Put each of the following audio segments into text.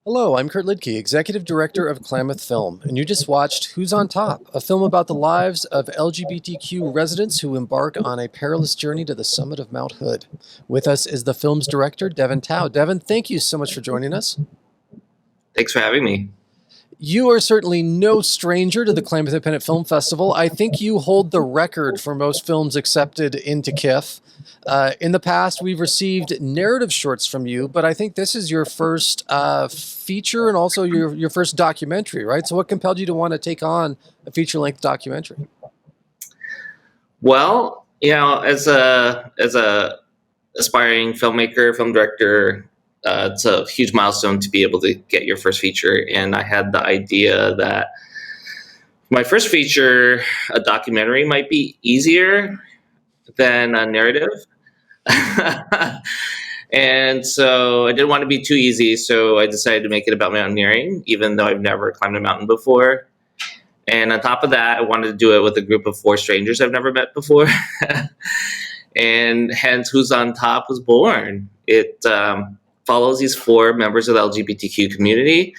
Hello, I'm Kurt Lidke, Executive Director of Klamath Film, and you just watched Who's on Top, a film about the lives of LGBTQ residents who embark on a perilous journey to the summit of Mount Hood. With us is the film's director, Devin Tau. Devin, thank you so much for joining us. Thanks for having me. You are certainly no stranger to the Klamath Independent Film Festival. I think you hold the record for most films accepted into KIFF. In the past, we've received narrative shorts from you, but I think this is your first feature and also your first documentary, right? So what compelled you to want to take on a feature-length documentary? Well, as a aspiring filmmaker, film director, it's a huge milestone to be able to get your first feature. And I had the idea that my first feature, a documentary, might be easier than a narrative. And so I didn't want to be too easy, so I decided to make it about mountaineering, even though I've never climbed a mountain before. And on top of that, I wanted to do it with a group of four strangers I've never met before. And hence Who's on Top was born. It follows these four members of the LGBTQ community.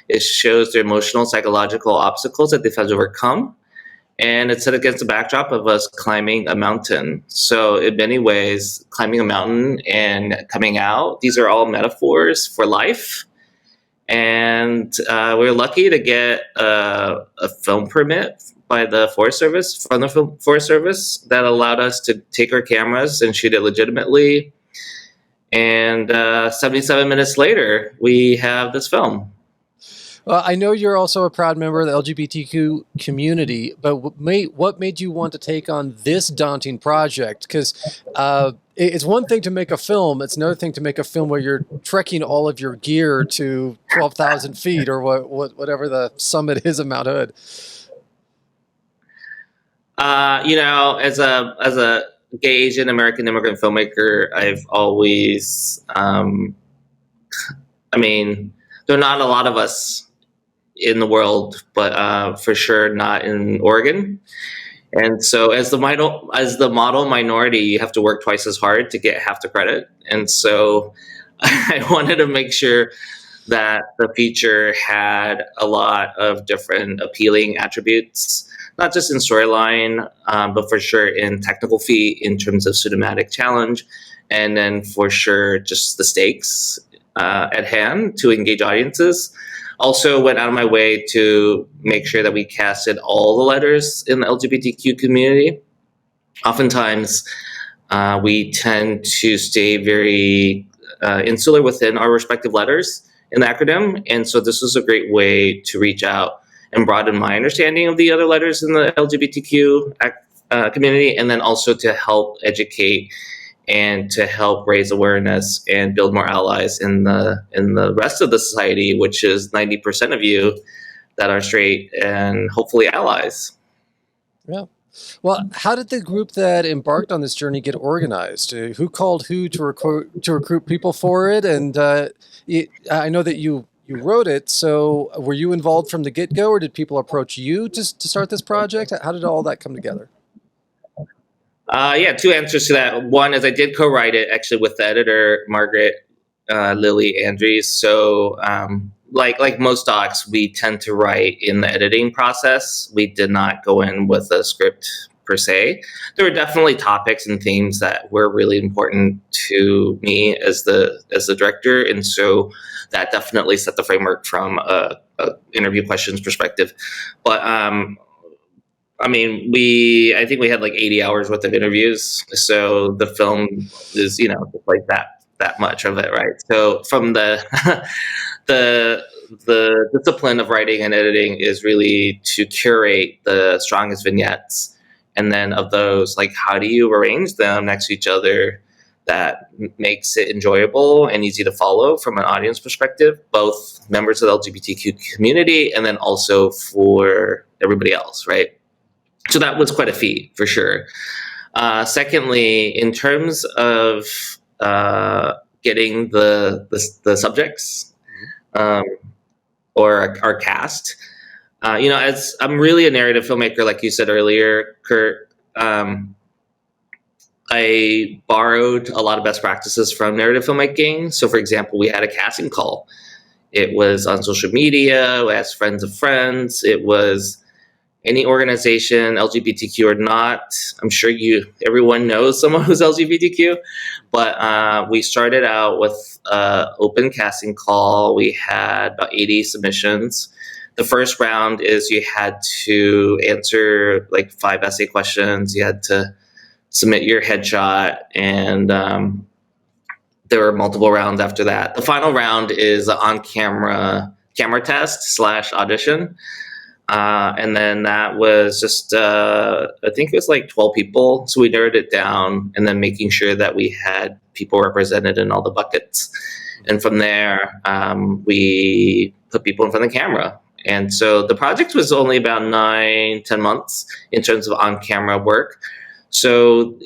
It shows their emotional, psychological obstacles that they've had to overcome. And it's set against the backdrop of us climbing a mountain. So in many ways, climbing a mountain and coming out, these are all metaphors for life. And we were lucky to get a film permit by the Forest Service, from the Forest Service, that allowed us to take our cameras and shoot it legitimately. And 77 minutes later, we have this film. Well, I know you're also a proud member of the LGBTQ community, but what made you want to take on this daunting project? Because it's one thing to make a film. It's another thing to make a film where you're trekking all of your gear to 12,000 feet or whatever the summit is of Mount Hood. As a gay Asian American immigrant filmmaker, I've always, there are not a lot of us in the world, but for sure not in Oregon. And so as the model minority, you have to work twice as hard to get half the credit. And so I wanted to make sure that the feature had a lot of different appealing attributes, not just in storyline, but for sure in technical feat, in terms of cinematic challenge, and then for sure just the stakes at hand to engage audiences. Also went out of my way to make sure that we casted all the letters in the LGBTQ community. Oftentimes, we tend to stay very insular within our respective letters in the acronym, and so this was a great way to reach out and broaden my understanding of the other letters in the LGBTQ community, and then also to help educate and to help raise awareness and build more allies in the rest of the society, which is 90% of you that are straight and hopefully allies. Yeah. Well, how did the group that embarked on this journey get organized? Who called who to recruit people for it? And I know that you wrote it, so were you involved from the get-go, or did people approach you to start this project? How did all that come together? Two answers to that. One is I did co-write it actually with the editor, Margaret Lily Andrews. So like most docs, we tend to write in the editing process. We did not go in with a script per se. There were definitely topics and themes that were really important to me as the director, and so that definitely set the framework from a interview questions perspective. But I think we had like 80 hours worth of interviews. So the film is, like that much of it, right? So from the the discipline of writing and editing is really to curate the strongest vignettes. And then of those, like, how do you arrange them next to each other that makes it enjoyable and easy to follow from an audience perspective, both members of the LGBTQ community and then also for everybody else, right? So that was quite a feat, for sure. Secondly, in terms of getting the subjects or our cast, as I'm really a narrative filmmaker, like you said earlier, Kurt, I borrowed a lot of best practices from narrative filmmaking. So, for example, we had a casting call It was on social media, as friends of friends. It was any organization, LGBTQ or not. I'm sure everyone knows someone who's LGBTQ, but we started out with open casting call. We had about 80 submissions. The first round is you had to answer like 5 essay questions. You had to submit your headshot, and there were multiple rounds after that. The final round is on-camera test / audition. And then that was just, I think it was like 12 people. So we narrowed it down, and then making sure that we had people represented in all the buckets. And from there, we put people in front of the camera. And so the project was only about 9-10 months in terms of on-camera work. So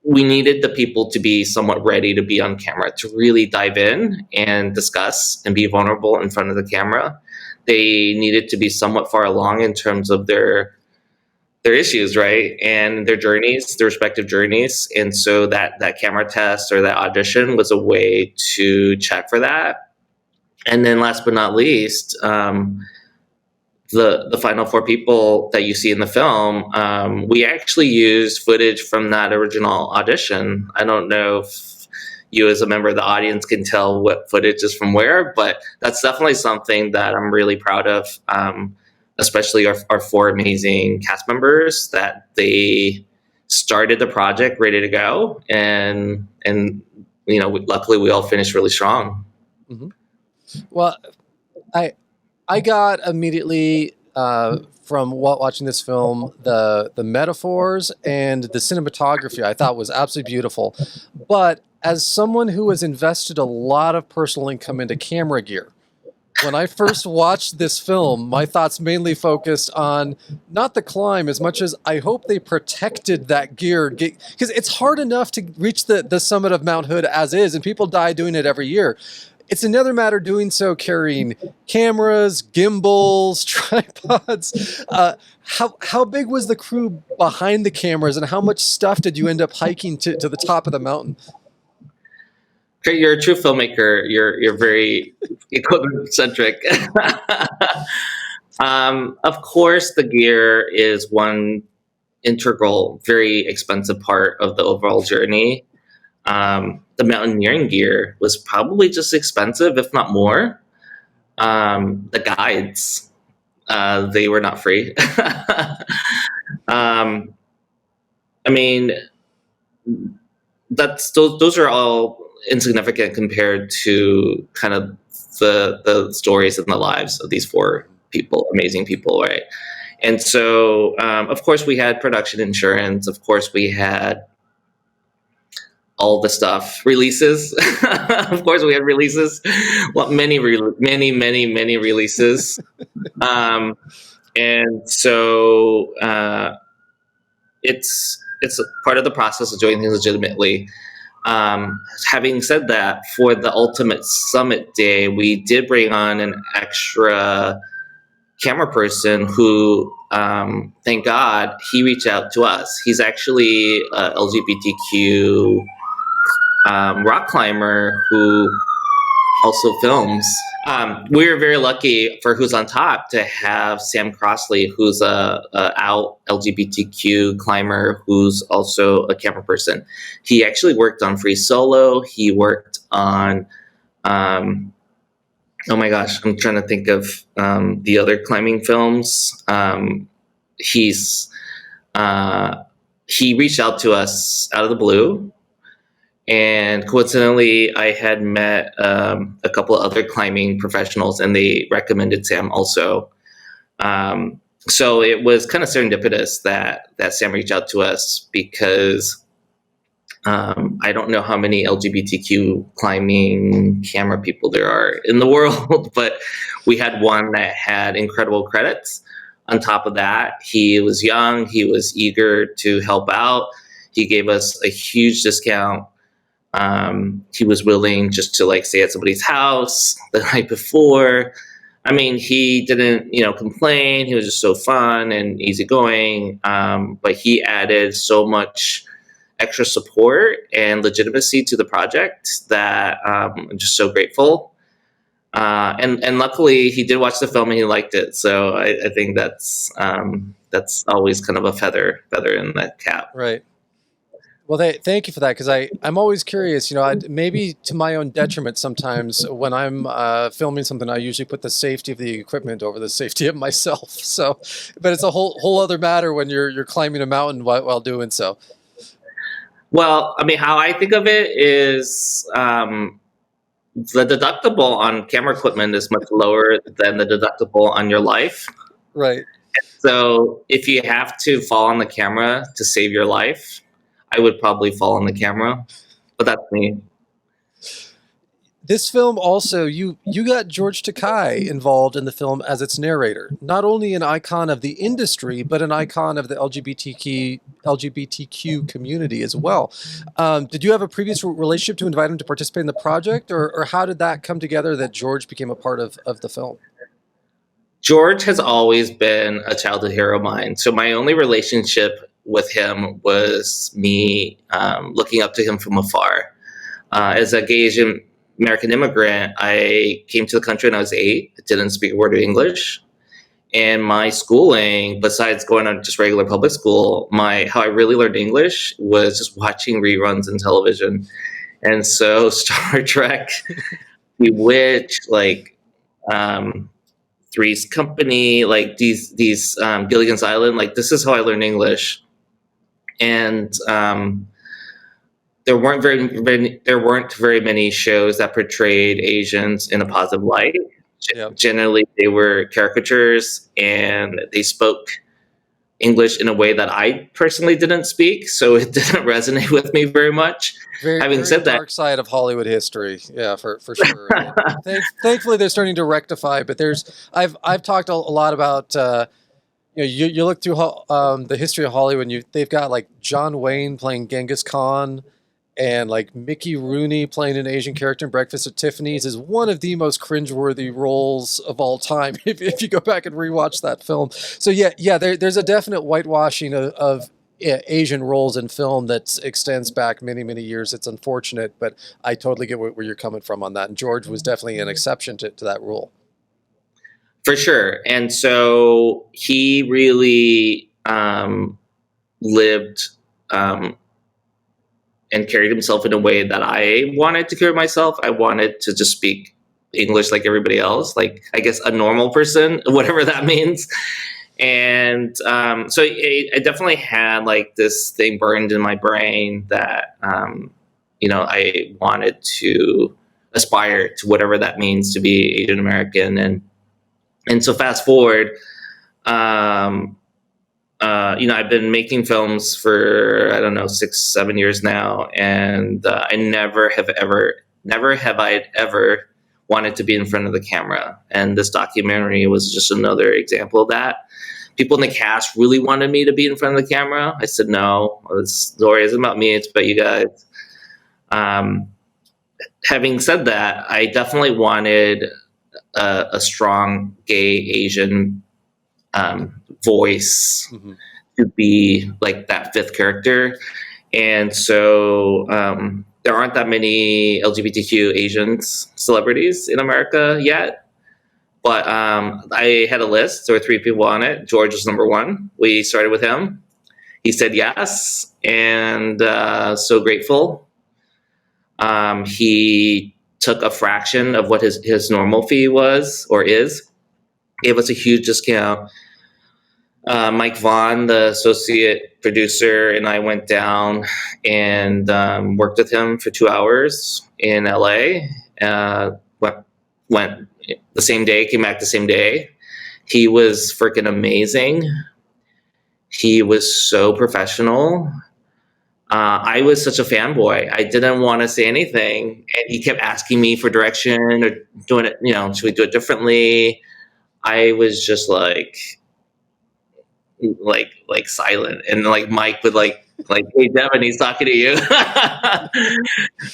we needed the people to be somewhat ready to be on camera, to really dive in and discuss and be vulnerable in front of the camera. They needed to be somewhat far along in terms of their issues, right? And their journeys, their respective journeys. And so that camera test or that audition was a way to check for that. And then last but not least, the final 4 people that you see in the film, we actually used footage from that original audition. I don't know if you as a member of the audience can tell what footage is from where, but that's definitely something that I'm really proud of, especially our 4 amazing cast members, that they started the project ready to go. And luckily we all finished really strong. Mm-hmm. Well, I got immediately from watching this film, the metaphors and the cinematography I thought was absolutely beautiful. But as someone who has invested a lot of personal income into camera gear, when I first watched this film, my thoughts mainly focused on not the climb as much as I hope they protected that gear, because it's hard enough to reach the summit of Mount Hood as is, and people die doing it every year. It's another matter doing so carrying cameras, gimbals, tripods. How big was the crew behind the cameras, and how much stuff did you end up hiking to the top of the mountain? You're a true filmmaker. You're very equipment-centric. Of course, the gear is one integral, very expensive part of the overall journey. The mountaineering gear was probably just expensive, if not more. The guides, they were not free. I mean, those are all insignificant compared to kind of the stories and the lives of these 4 people, amazing people, right? And so, of course, we had production insurance. Of course, we had all the stuff, releases. Of course, we had releases. Well, many releases. And so it's part of the process of doing things legitimately. Having said that, for the ultimate summit day, we did bring on an extra camera person who, thank God, he reached out to us. He's actually a LGBTQ rock climber who also films. We were very lucky for Who's on Top to have Sam Crossley, who's a out LGBTQ climber who's also a camera person. He actually worked on Free Solo. He worked on, oh my gosh, I'm trying to think of the other climbing films. He reached out to us out of the blue. And coincidentally, I had met a couple of other climbing professionals, and they recommended Sam also. So it was kind of serendipitous that Sam reached out to us, because I don't know how many LGBTQ climbing camera people there are in the world, but we had one that had incredible credits. On top of that, he was young. He was eager to help out. He gave us a huge discount. He was willing just to stay at somebody's house the night before. I mean, he didn't, complain. He was just so fun and easygoing. But he added so much extra support and legitimacy to the project that I'm just so grateful. And luckily he did watch the film and he liked it. So I think that's always kind of a feather in that cap. Right. Well, thank you for that, because I'm always curious. Maybe to my own detriment sometimes when I'm filming something, I usually put the safety of the equipment over the safety of myself. So, but it's a whole other matter when you're climbing a mountain while doing so. Well, I mean, how I think of it is the deductible on camera equipment is much lower than the deductible on your life. Right. So if you have to fall on the camera to save your life, I would probably fall on the camera. But that's me. This film also, you got George Takei involved in the film as its narrator. Not only an icon of the industry, but an icon of the LGBTQ community as well. Did you have a previous relationship to invite him to participate in the project, or how did that come together that George became a part of the film? George has always been a childhood hero of mine. So my only relationship with him was me looking up to him from afar. As a gay Asian American immigrant, I came to the country when I was 8. I didn't speak a word of English. And my schooling, besides going to just regular public school, how I really learned English was just watching reruns in television. And so Star Trek, Bewitched, Three's Company, these Gilligan's Island, this is how I learned English. And there weren't very many shows that portrayed Asians in a positive light. Yep. Generally, they were caricatures, and they spoke English in a way that I personally didn't speak, so it didn't resonate with me very much. Having said that, dark side of Hollywood history, yeah, for sure. Thankfully, they're starting to rectify. But I've talked a lot about. You look through the history of Hollywood. They've got John Wayne playing Genghis Khan, and Mickey Rooney playing an Asian character in Breakfast at Tiffany's is one of the most cringeworthy roles of all time. If you go back and rewatch that film, so there's a definite whitewashing of Asian roles in film that extends back many years. It's unfortunate, but I totally get where you're coming from on that. And George was definitely an exception to that rule. For sure. And so he really lived and carried himself in a way that I wanted to carry myself. I wanted to just speak English like everybody else, I guess a normal person, whatever that means. And so I definitely had this thing burned in my brain that, I wanted to aspire to whatever that means to be Asian American. And so fast forward, I've been making films for, 6-7 years now. And I never have I ever wanted to be in front of the camera. And this documentary was just another example of that. People in the cast really wanted me to be in front of the camera. I said, no, this story isn't about me. It's about you guys. Having said that, I definitely wanted a strong gay Asian voice to be that fifth character. And so there aren't that many LGBTQ Asians celebrities in America yet. But I had a list. There were 3 people on it. George was number 1. We started with him. He said yes, and so grateful. He took a fraction of what his normal fee was or is. Gave us a huge discount. Mike Vaughn, the associate producer, and I went down and worked with him for 2 hours in LA. Went the same day, came back the same day. He was freaking amazing. He was so professional. I was such a fanboy. I didn't want to say anything. And he kept asking me for direction or doing it, should we do it differently? I was just like silent. And Mike would hey, Devin, he's talking to you.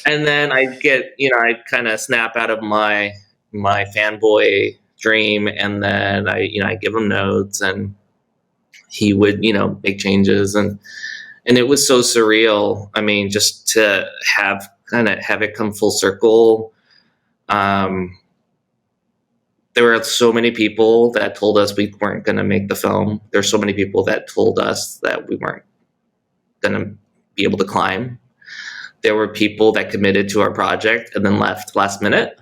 And then I'd I'd kind of snap out of my fanboy dream, and then I give him notes, and he would make changes, and it was so surreal. I mean, just to have it come full circle. there were so many people that told us we weren't going to make the film. There's so many people that told us that we weren't going to be able to climb. There were people that committed to our project and then left last minute.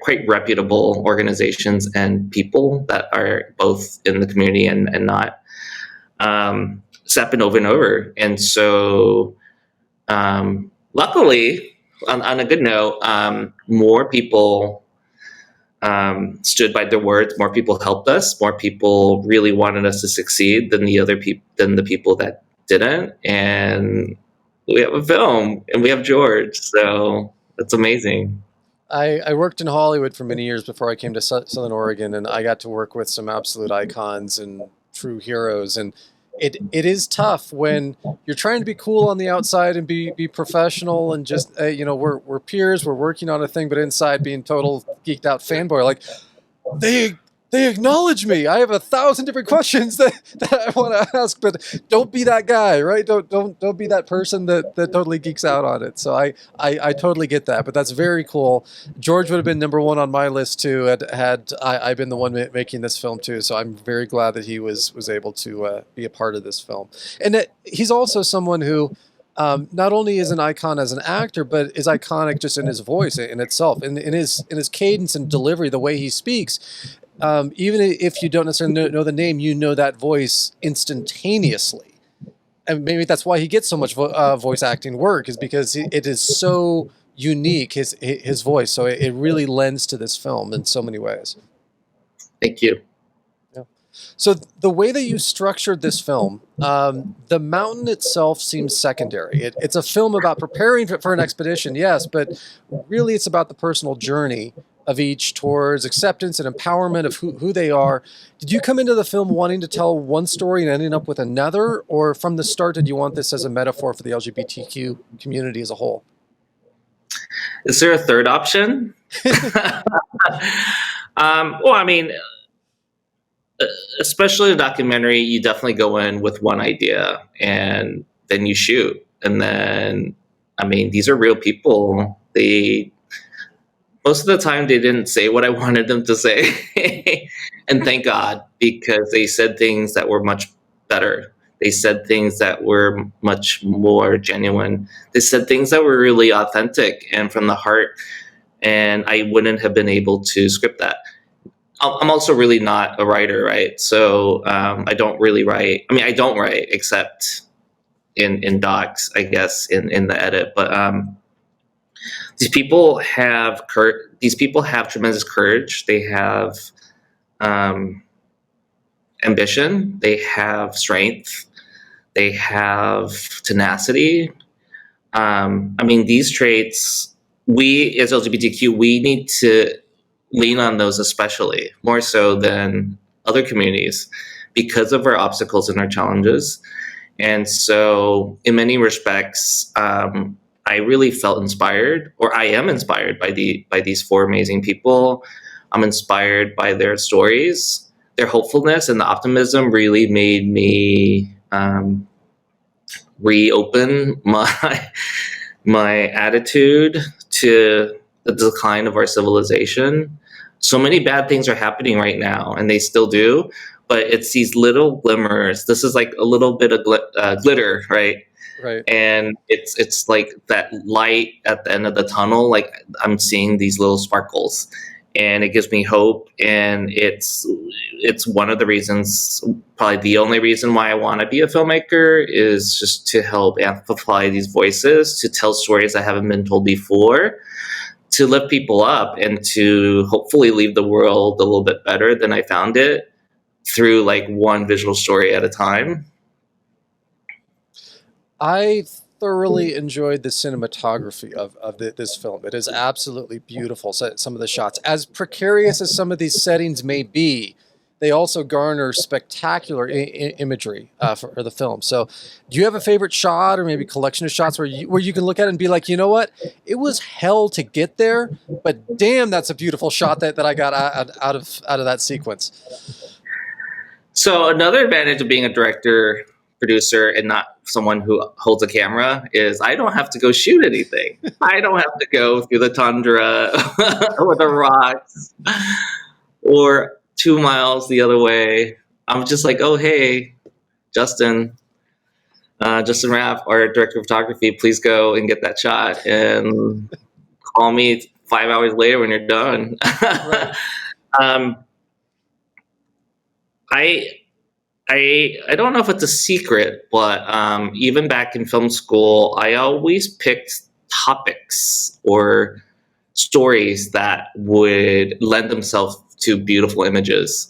Quite reputable organizations and people that are both in the community and not. It's happened over and over. And so luckily, on a good note, more people stood by their words. More people helped us. More people really wanted us to succeed than the people that didn't. And we have a film, and we have George. So it's amazing. I worked in Hollywood for many years before I came to Southern Oregon, and I got to work with some absolute icons and true heroes. And it is tough when you're trying to be cool on the outside and be professional and just we're peers, we're working on a thing, but inside being total geeked out fanboy. Like they acknowledge me. I have 1,000 different questions that I want to ask, but don't be that guy, right? Don't be that person that totally geeks out on it. So I totally get that, but that's very cool. George would have been number one on my list too had I been the one making this film too. So I'm very glad that he was able to be a part of this film, and that he's also someone who not only is an icon as an actor, but is iconic just in his voice in itself, in his cadence and delivery, the way he speaks. Even if you don't necessarily know the name, you know that voice instantaneously. And maybe that's why he gets so much voice acting work, is because it is so unique, his voice. So it really lends to this film in so many ways. Thank you. Yeah. So the way that you structured this film, the mountain itself seems secondary. It's a film about preparing for an expedition, yes, but really it's about the personal journey of each towards acceptance and empowerment of who they are. Did you come into the film wanting to tell one story and ending up with another, or from the start did you want this as a metaphor for the LGBTQ community as a whole? Is there a third option? Well, I mean, especially a documentary, you definitely go in with one idea and then you shoot. And then, I mean, these are real people. Most of the time, they didn't say what I wanted them to say. And thank God, because they said things that were much better. They said things that were much more genuine. They said things that were really authentic and from the heart. And I wouldn't have been able to script that. I'm also really not a writer, right? So I don't really write. I mean, I don't write except in docs, I guess, in the edit. But these people have tremendous courage. They have ambition. They have strength. They have tenacity. I mean, these traits, we as LGBTQ, we need to lean on those, especially more so than other communities, because of our obstacles and our challenges. And so in many respects, I really felt inspired, or I am inspired by these four amazing people. I'm inspired by their stories. Their hopefulness and the optimism really made me reopen my attitude to the decline of our civilization. So many bad things are happening right now, and they still do. But it's these little glimmers. This is like a little bit of glitter, right? Right. And it's like that light at the end of the tunnel. Like I'm seeing these little sparkles, and it gives me hope. And it's one of the reasons, probably the only reason, why I want to be a filmmaker, is just to help amplify these voices, to tell stories that haven't been told before, to lift people up, and to hopefully leave the world a little bit better than I found it, through like one visual story at a time. I thoroughly enjoyed the cinematography of this film. It is absolutely beautiful. So some of the shots, as precarious as some of these settings may be, they also garner spectacular imagery for the film. So do you have a favorite shot, or maybe collection of shots where you can look at it and be like, you know what, it was hell to get there, but damn, that's a beautiful shot that I got out of that sequence? So another advantage of being a director producer and not someone who holds a camera is I don't have to go shoot anything. I don't have to go through the tundra or the rocks or 2 miles the other way. I'm just like, oh, hey, Justin Raff, our director of photography, please go and get that shot and call me 5 hours later when you're done. Right. I don't know if it's a secret, but even back in film school, I always picked topics or stories that would lend themselves to beautiful images.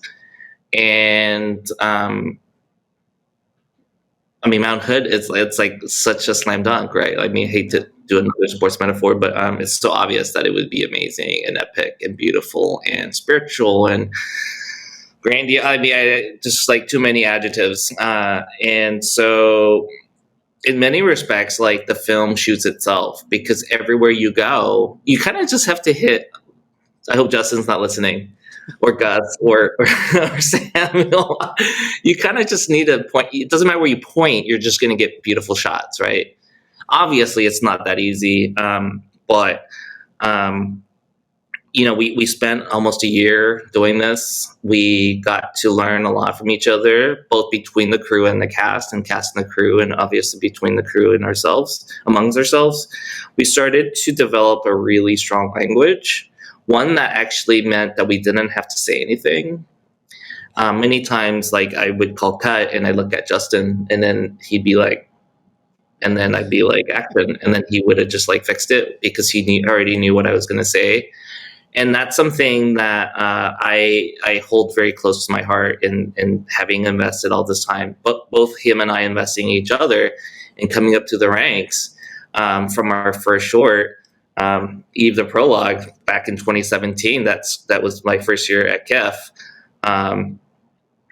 And I mean, Mount Hood, it's like such a slam dunk, right? I mean, I hate to do another sports metaphor, but it's so obvious that it would be amazing and epic and beautiful and spiritual and grandiose. I mean, I just like too many adjectives. And so in many respects, like the film shoots itself because everywhere you go, you kind of just have to hit. I hope Justin's not listening, or Gus, or Samuel. You kind of just need to point. It doesn't matter where you point, you're just going to get beautiful shots, right? Obviously, it's not that easy, but you know, we spent almost a year doing this. We got to learn a lot from each other, both between the crew and the cast, and cast and the crew, and obviously between the crew and ourselves, amongst ourselves. We started to develop a really strong language, one that actually meant that we didn't have to say anything. Many times, like, I would call cut, and I look at Justin, and then he'd be like, and then I'd be like, action, and then he would have just like fixed it because he already knew what I was going to say. And that's something that I hold very close to my heart in having invested all this time, but both him and I investing in each other and coming up to the ranks from our first short, Eve the Prologue, back in 2017. That was my first year at KIFF.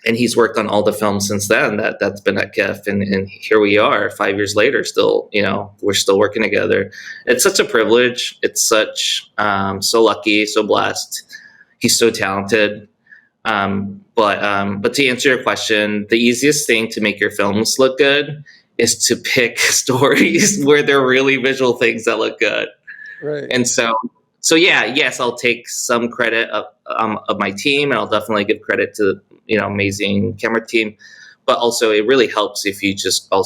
And he's worked on all the films since then that's been at KIFF. And here we are 5 years later, still, you know, we're still working together. It's such a privilege. It's such, so lucky, so blessed. He's so talented. But to answer your question, the easiest thing to make your films look good is to pick stories where there are really visual things that look good. Right. And so yeah, yes, I'll take some credit of my team, and I'll definitely give credit to, you know, amazing camera team. But also, it really helps if you just go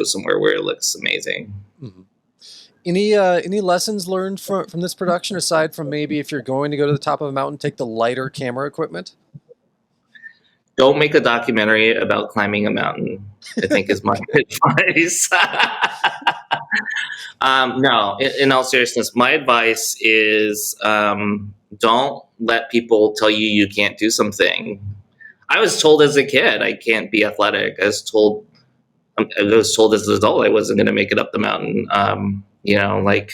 somewhere where it looks amazing. Mm-hmm. Any lessons learned from this production, aside from maybe if you're going to go to the top of a mountain, take the lighter camera equipment? Don't make a documentary about climbing a mountain, I think is my advice. No, in all seriousness, my advice is don't let people tell you can't do something. I was told as a kid I can't be athletic. I was told as an adult I wasn't going to make it up the mountain, you know, like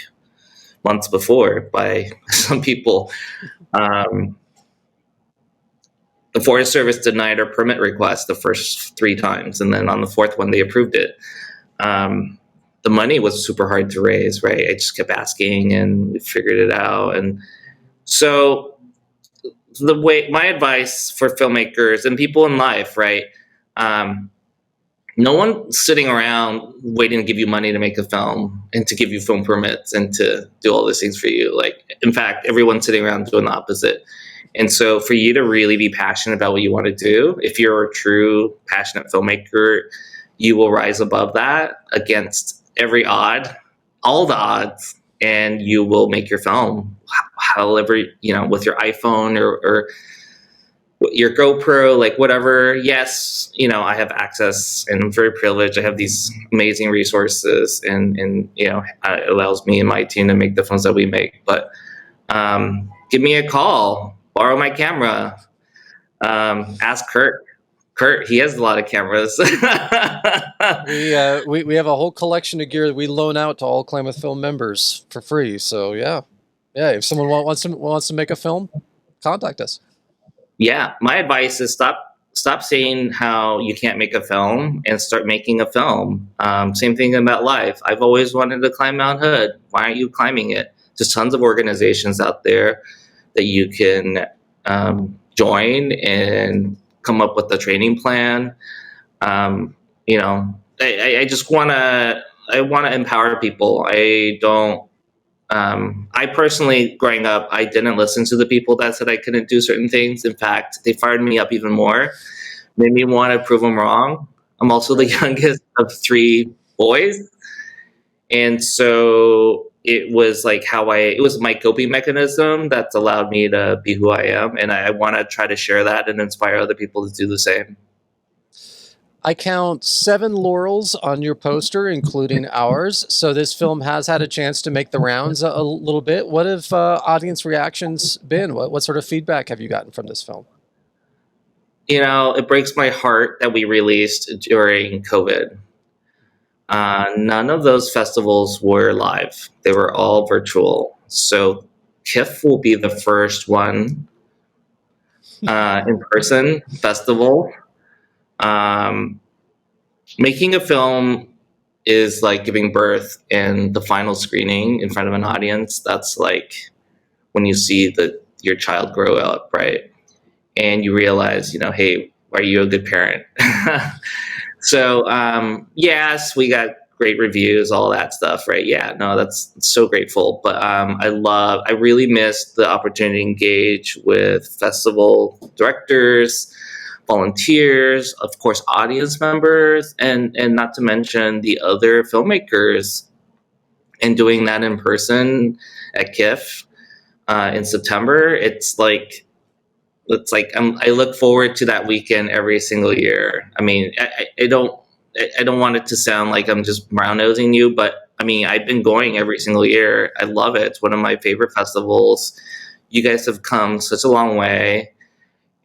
months before by some people. The Forest Service denied our permit request the first 3 times, and then on the 4th one they approved it. The money was super hard to raise, right? I just kept asking, and we figured it out. And so my advice for filmmakers and people in life, right? No one's sitting around waiting to give you money to make a film and to give you film permits and to do all these things for you. Like, in fact, everyone's sitting around doing the opposite. And so for you to really be passionate about what you want to do, if you're a true passionate filmmaker, you will rise above that against every odd, all the odds, and you will make your film however, you know, with your iPhone or your GoPro, like whatever. Yes, you know, I have access and I'm very privileged. I have these amazing resources and you know, it allows me and my team to make the films that we make. But give me a call, borrow my camera, ask Kurt. Kurt, he has a lot of cameras. We have a whole collection of gear that we loan out to all Klamath Film members for free. So yeah. If someone wants to make a film, contact us. Yeah, my advice is stop saying how you can't make a film and start making a film. Same thing about life. I've always wanted to climb Mount Hood. Why aren't you climbing it? There's tons of organizations out there that you can join and come up with a training plan. I just want to empower people. I don't. I personally, growing up, I didn't listen to the people that said I couldn't do certain things. In fact, they fired me up even more, made me want to prove them wrong. I'm also the youngest of 3 boys, and so it was like it was my coping mechanism that's allowed me to be who I am, and I want to try to share that and inspire other people to do the same. I count 7 laurels on your poster, including ours. So this film has had a chance to make the rounds a little bit. What have audience reactions been? What sort of feedback have you gotten from this film? It breaks my heart that we released during COVID. None of those festivals were live. They were all virtual. So KIFF will be the first one in-person festival. Making a film is like giving birth, and the final screening in front of an audience, that's like when you see your child grow up, right? And you realize, hey, are you a good parent? So, yes, we got great reviews, all that stuff, right? Yeah, no, that's so grateful. But I really missed the opportunity to engage with festival directors, volunteers, of course, audience members, and not to mention the other filmmakers. And doing that in person at KIFF in September, I look forward to that weekend every single year. I mean, I don't want it to sound like I'm just brown nosing you, but I mean, I've been going every single year. I love it. It's one of my favorite festivals. You guys have come such a long way,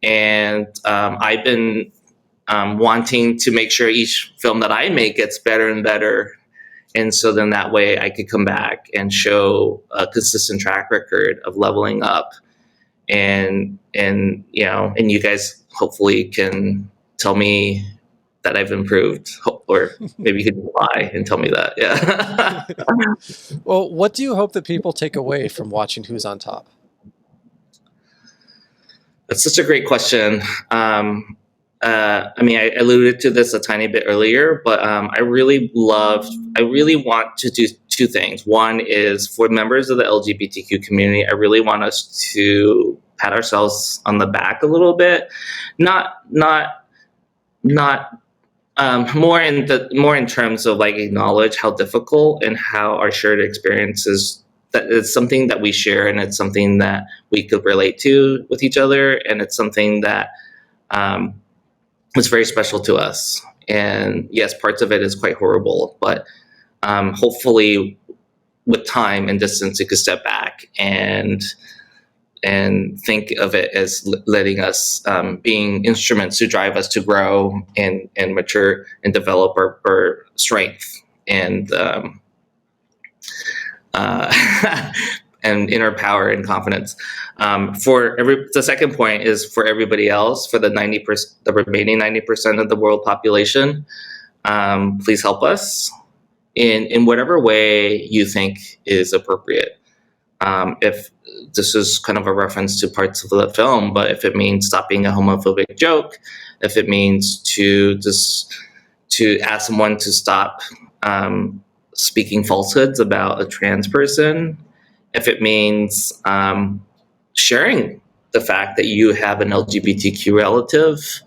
and I've been wanting to make sure each film that I make gets better and better. And so then that way I could come back and show a consistent track record of leveling up. And you guys hopefully can tell me that I've improved, or maybe you could lie and tell me that. Yeah. Well, what do you hope that people take away from watching Who's on Top? That's such a great question. I mean, I alluded to this a tiny bit earlier, but I really want to do 2 things. One is for members of the LGBTQ community, I really want us to pat ourselves on the back a little bit, not more in terms of like acknowledge how difficult and how our shared experiences, that it's something that we share, and it's something that we could relate to with each other, and it's something that was very special to us. And yes, parts of it is quite horrible, but hopefully with time and distance, you could step back and think of it as letting us being instruments to drive us to grow and mature and develop our strength and and inner power and confidence. The second point is for everybody else, for the remaining 90% of the world population. Please help us in whatever way you think is appropriate. If this is kind of a reference to parts of the film, but if it means stopping a homophobic joke, if it means to ask someone to stop speaking falsehoods about a trans person, if it means sharing the fact that you have an LGBTQ relative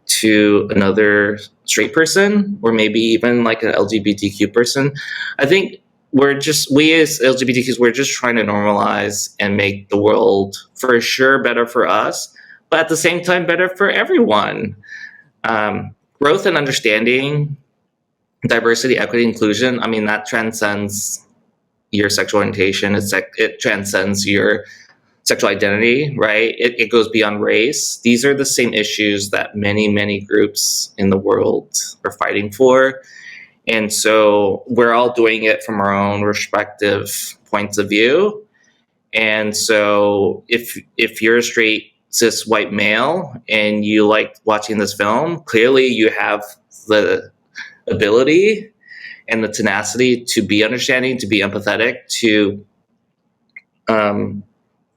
to another straight person, or maybe even like an LGBTQ person, I think we as LGBTQs, we're just trying to normalize and make the world for sure better for us, but at the same time better for everyone. Growth and understanding, diversity, equity, inclusion, I mean, that transcends your sexual orientation. It transcends your sexual identity, right? It goes beyond race. These are the same issues that many, many groups in the world are fighting for. And so we're all doing it from our own respective points of view. And so if you're a straight, cis, white male and you like watching this film, clearly you have the ability and the tenacity to be understanding, to be empathetic, to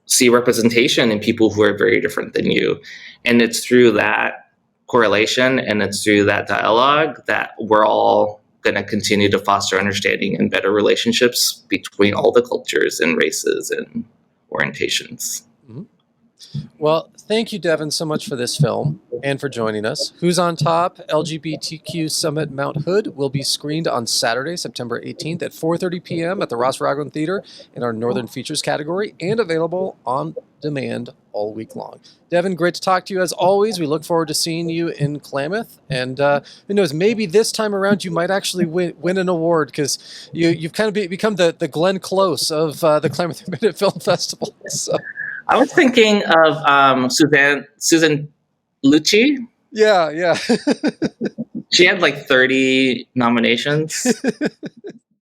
see representation in people who are very different than you. And it's through that correlation, and it's through that dialogue that we're all going to continue to foster understanding and better relationships between all the cultures and races and orientations. Mm-hmm. Well, thank you, Devin, so much for this film and for joining us. Who's on Top? LGBTQ Summit Mount Hood will be screened on Saturday, September 18th at 4:30 p.m. at the Ross Raglan Theater in our Northern Features category and available on demand all week long. Devin, great to talk to you as always. We look forward to seeing you in Klamath. And who knows, maybe this time around you might actually win an award, because you've kind of become the Glenn Close of the Klamath Independent Film Festival. So. I was thinking of Susan Lucci. Yeah. She had like 30 nominations.